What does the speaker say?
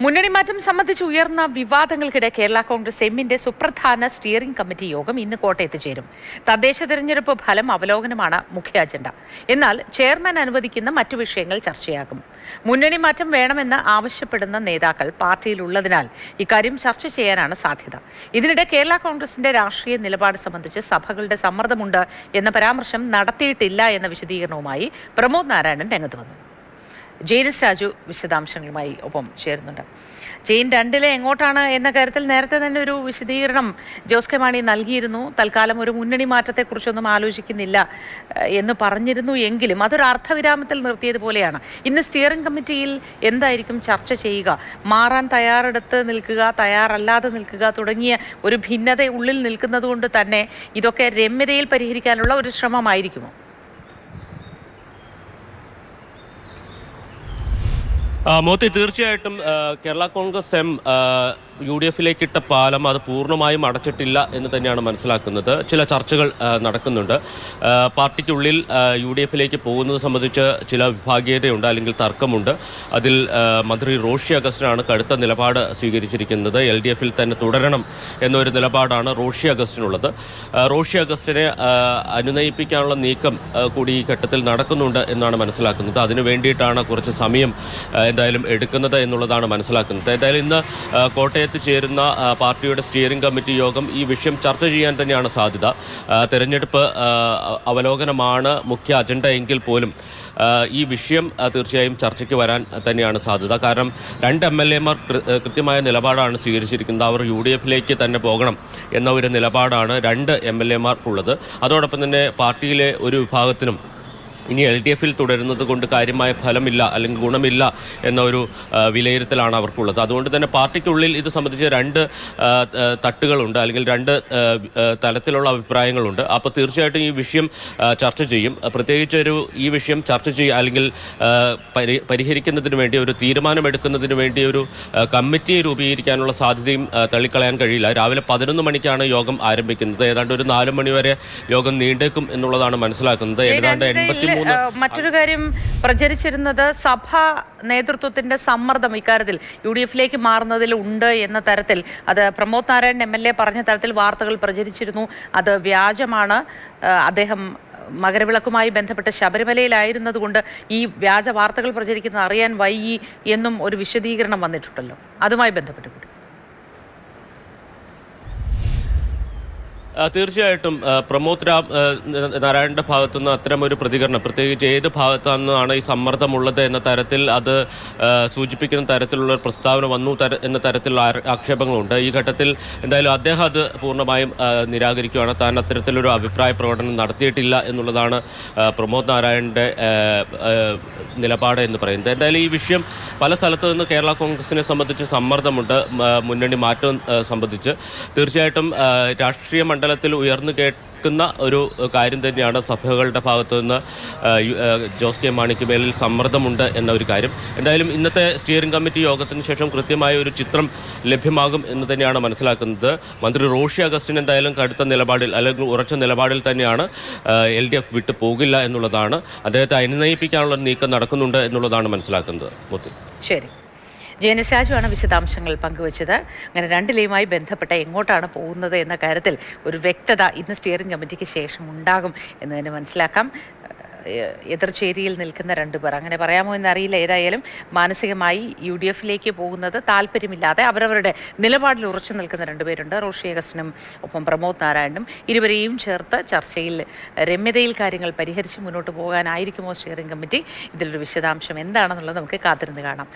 മുന്നണി മാറ്റം സംബന്ധിച്ച് ഉയർന്ന വിവാദങ്ങൾക്കിടെ കേരള കോൺഗ്രസ് എമ്മിന്റെ സുപ്രധാന സ്റ്റിയറിംഗ് കമ്മിറ്റി യോഗം ഇന്ന് കോട്ടയത്ത് ചേരും. തദ്ദേശ തെരഞ്ഞെടുപ്പ് ഫലം അവലോകനമാണ് മുഖ്യ അജണ്ട. എന്നാൽ ചെയർമാൻ അനുവദിക്കുന്ന മറ്റു വിഷയങ്ങൾ ചർച്ചയാകും. മുന്നണി മാറ്റം വേണമെന്ന് ആവശ്യപ്പെടുന്ന നേതാക്കൾ പാർട്ടിയിലുള്ളതിനാൽ ഇക്കാര്യം ചർച്ച ചെയ്യാനാണ് സാധ്യത. ഇതിനിടെ കേരള കോൺഗ്രസിന്റെ രാഷ്ട്രീയ നിലപാട് സംബന്ധിച്ച് സഭകളുടെ സമ്മർദ്ദമുണ്ട് എന്ന പരാമർശം നടത്തിയിട്ടില്ല എന്ന വിശദീകരണവുമായി പ്രമോദ് നാരായണൻ രംഗത്ത് വന്നു. ജെയിനിസ് രാജു വിശദാംശങ്ങളുമായി ഒപ്പം ചേരുന്നുണ്ട്. ജെയിൻ, രണ്ടിലെ എങ്ങോട്ടാണ് എന്ന കാര്യത്തിൽ നേരത്തെ തന്നെ ഒരു വിശദീകരണം ജോസ് കെ മാണി നൽകിയിരുന്നു. തൽക്കാലം ഒരു മുന്നണി മാറ്റത്തെക്കുറിച്ചൊന്നും ആലോചിക്കുന്നില്ല എന്ന് പറഞ്ഞിരുന്നു എങ്കിലും അതൊരു അർത്ഥവിരാമത്തിൽ നിർത്തിയതുപോലെയാണ്. ഇന്ന് സ്റ്റിയറിംഗ് കമ്മിറ്റിയിൽ എന്തായിരിക്കും ചർച്ച ചെയ്യുക? മാറാൻ തയ്യാറെടുത്ത് നിൽക്കുക, തയ്യാറല്ലാതെ നിൽക്കുക തുടങ്ങിയ ഒരു ഭിന്നത ഉള്ളിൽ നിൽക്കുന്നത് കൊണ്ട് തന്നെ ഇതൊക്കെ രമ്യതയിൽ പരിഹരിക്കാനുള്ള ഒരു ശ്രമമായിരിക്കുമോ? മോത്തി, തീർച്ചയായിട്ടും കേരള കോൺഗ്രസ് എം UDF-ലേക്ക് ഇട്ട പാലം അത് പൂർണ്ണമായും അടച്ചിട്ടില്ല എന്ന് തന്നെയാണ് മനസ്സിലാക്കുന്നത്. ചില ചർച്ചകൾ നടക്കുന്നുണ്ട്. പാർട്ടിക്കുള്ളിൽ UDF-ലേക്ക് പോകുന്നത് സംബന്ധിച്ച് ചില വിഭാഗീയതയുണ്ട്, അല്ലെങ്കിൽ തർക്കമുണ്ട്. അതിൽ മന്ത്രി റോഷി അഗസ്റ്റിനാണ് കടുത്ത നിലപാട് സ്വീകരിച്ചിരിക്കുന്നത്. LDF-ൽ തന്നെ തുടരണം എന്നൊരു നിലപാടാണ് റോഷി അഗസ്റ്റിനുള്ളത്. റോഷി അഗസ്റ്റിനെ അനുനയിപ്പിക്കാനുള്ള നീക്കം കൂടി ഈ ഘട്ടത്തിൽ നടക്കുന്നുണ്ട് എന്നാണ് മനസ്സിലാക്കുന്നത്. അതിനു വേണ്ടിയിട്ടാണ് കുറച്ച് സമയം എന്തായാലും എടുക്കുന്നത് എന്നുള്ളതാണ് മനസ്സിലാക്കുന്നത്. എന്തായാലും ഇന്ന് കോട്ടയത്ത് ചേരുന്ന പാർട്ടിയുടെ സ്റ്റിയറിംഗ് കമ്മിറ്റി യോഗം ഈ വിഷയം ചർച്ച ചെയ്യാൻ തന്നെയാണ് സാധ്യത. തെരഞ്ഞെടുപ്പ് അവലോകനമാണ് മുഖ്യ അജണ്ട എങ്കിൽ പോലും ഈ വിഷയം തീർച്ചയായും ചർച്ചയ്ക്ക് വരാൻ തന്നെയാണ് സാധ്യത. കാരണം 2 MLA-മാർ കൃത്യമായ നിലപാടാണ് സ്വീകരിച്ചിരിക്കുന്നത്. അവർ UDF-ലേക്ക് തന്നെ പോകണം എന്ന ഒരു നിലപാടാണ് 2 MLA-മാർക്കുള്ളത്. അതോടൊപ്പം തന്നെ പാർട്ടിയിലെ ഒരു വിഭാഗത്തിനും ഇനി LDF-ൽ തുടരുന്നത് കൊണ്ട് കാര്യമായ ഫലമില്ല, അല്ലെങ്കിൽ ഗുണമില്ല എന്ന ഒരു വിലയിരുത്തലാണ് അവർക്കുള്ളത്. അതുകൊണ്ട് തന്നെ പാർട്ടിക്കുള്ളിൽ ഇത് സംബന്ധിച്ച് 2 തട്ടുകളുണ്ട്, അല്ലെങ്കിൽ 2 തലത്തിലുള്ള അഭിപ്രായങ്ങളുണ്ട്. അപ്പോൾ തീർച്ചയായിട്ടും ഈ വിഷയം ചർച്ച ചെയ്യും. പ്രത്യേകിച്ചൊരു ഈ വിഷയം ചർച്ച ചെയ്യുക, അല്ലെങ്കിൽ പരിഹരിക്കുന്നതിന് വേണ്ടി, ഒരു തീരുമാനമെടുക്കുന്നതിന് വേണ്ടി ഒരു കമ്മിറ്റി രൂപീകരിക്കാനുള്ള സാധ്യതയും തള്ളിക്കളയാൻ കഴിയില്ല. രാവിലെ 11 മണിക്കാണ് യോഗം ആരംഭിക്കുന്നത്. ഏതാണ്ട് ഒരു 4 മണി വരെ യോഗം നീണ്ടേക്കും എന്നുള്ളതാണ് മനസ്സിലാക്കുന്നത്. ഏതാണ്ട് 83. മറ്റൊരു കാര്യം പ്രചരിച്ചിരുന്നത് സഭാ നേതൃത്വത്തിന്റെ സമ്മർദ്ദം ഇക്കാര്യത്തിൽ UDF-ലേക്ക് മാറുന്നതിൽ ഉണ്ട് എന്ന തരത്തിൽ, അത് പ്രമോദ് നാരായണൻ MLA പറഞ്ഞ തരത്തിൽ വാർത്തകൾ പ്രചരിച്ചിരുന്നു. അത് വ്യാജമാണ്. അദ്ദേഹം മകരവിളക്കുമായി ബന്ധപ്പെട്ട് ശബരിമലയിലായിരുന്നതുകൊണ്ട് ഈ വ്യാജ വാർത്തകൾ പ്രചരിക്കുന്നത് അറിയാൻ വൈകി എന്നും ഒരു വിശദീകരണം വന്നിട്ടുണ്ടല്ലോ. അതുമായി ബന്ധപ്പെട്ട് തീർച്ചയായിട്ടും പ്രമോദ് നാരായണന്റെ ഭാഗത്തുനിന്ന് അത്തരമൊരു പ്രതികരണം, പ്രത്യേകിച്ച് ഏത് ഭാഗത്തുനിന്നാണ് ഈ സമ്മർദ്ദമുള്ളത് എന്ന തരത്തിൽ അത് സൂചിപ്പിക്കുന്ന തരത്തിലുള്ള പ്രസ്താവന വന്നു എന്ന തരത്തിലുള്ള ആക്ഷേപങ്ങളുണ്ട്. ഈ ഘട്ടത്തിൽ എന്തായാലും അദ്ദേഹം അത് പൂർണ്ണമായും നിരാകരിക്കുകയാണ്. താൻ അത്തരത്തിലൊരു അഭിപ്രായ പ്രകടനം നടത്തിയിട്ടില്ല എന്നുള്ളതാണ് പ്രമോദ് നാരായണന്റെ നിലപാട് എന്ന് പറയുന്നത്. എന്തായാലും ഈ വിഷയം പല സ്ഥലത്തു നിന്ന് കേരള കോൺഗ്രസിനെ സംബന്ധിച്ച് സമ്മർദ്ദമുണ്ട്. മുന്നണി മാറ്റം സംബന്ധിച്ച് തീർച്ചയായിട്ടും രാഷ്ട്രീയ മണ്ഡലത്തിൽ ഉയർന്നു കേൾക്കുന്ന ഒരു കാര്യം തന്നെയാണ് സഭകളുടെ ഭാഗത്തു നിന്ന് ജോസ് കെ മാണിക്ക് മേലിൽ സമ്മർദ്ദമുണ്ട് എന്ന ഒരു കാര്യം. എന്തായാലും ഇന്നത്തെ സ്റ്റിയറിംഗ് കമ്മിറ്റി യോഗത്തിന് ശേഷം കൃത്യമായ ഒരു ചിത്രം ലഭ്യമാകും എന്ന് തന്നെയാണ് മനസ്സിലാക്കുന്നത്. മന്ത്രി റോഷി അഗസ്റ്റിൻ എന്തായാലും കടുത്ത നിലപാടിൽ, അല്ലെങ്കിൽ ഉറച്ച നിലപാടിൽ തന്നെയാണ്. LDF വിട്ടു പോകില്ല എന്നുള്ളതാണ്. അദ്ദേഹത്തെ അനുനയിപ്പിക്കാനുള്ള നീക്കം നടക്കുന്നുണ്ട് എന്നുള്ളതാണ് മനസ്സിലാക്കുന്നത്. ശരി, ജെയിനിസ് രാജുവാണ് വിശദാംശങ്ങൾ പങ്കുവച്ചത്. അങ്ങനെ 2ലെയുമായി ബന്ധപ്പെട്ട എങ്ങോട്ടാണ് പോകുന്നത് എന്ന കാര്യത്തിൽ ഒരു വ്യക്തത ഇന്ന് സ്റ്റിയറിംഗ് കമ്മിറ്റിക്ക് ശേഷം ഉണ്ടാകും എന്ന് തന്നെ മനസ്സിലാക്കാം. എതിർചേരിയിൽ നിൽക്കുന്ന 2 പേർ, അങ്ങനെ പറയാമോ എന്നറിയില്ല. ഏതായാലും മാനസികമായി UDF-ലേക്ക് പോകുന്നത് താല്പര്യമില്ലാതെ അവരവരുടെ നിലപാടിൽ ഉറച്ചു നിൽക്കുന്ന 2 പേരുണ്ട്. റോഷി അഗസ്റ്റിനും ഒപ്പം പ്രമോദ് നാരായണനും. ഇരുവരെയും ചേർത്ത് ചർച്ചയിൽ രമ്യതയിൽ കാര്യങ്ങൾ പരിഹരിച്ച് മുന്നോട്ട് പോകാനായിരിക്കുമോ സ്റ്റിയറിംഗ് കമ്മിറ്റി? ഇതിലൊരു വിശദാംശം എന്താണെന്നുള്ളത് നമുക്ക് കാത്തിരുന്ന് കാണാം.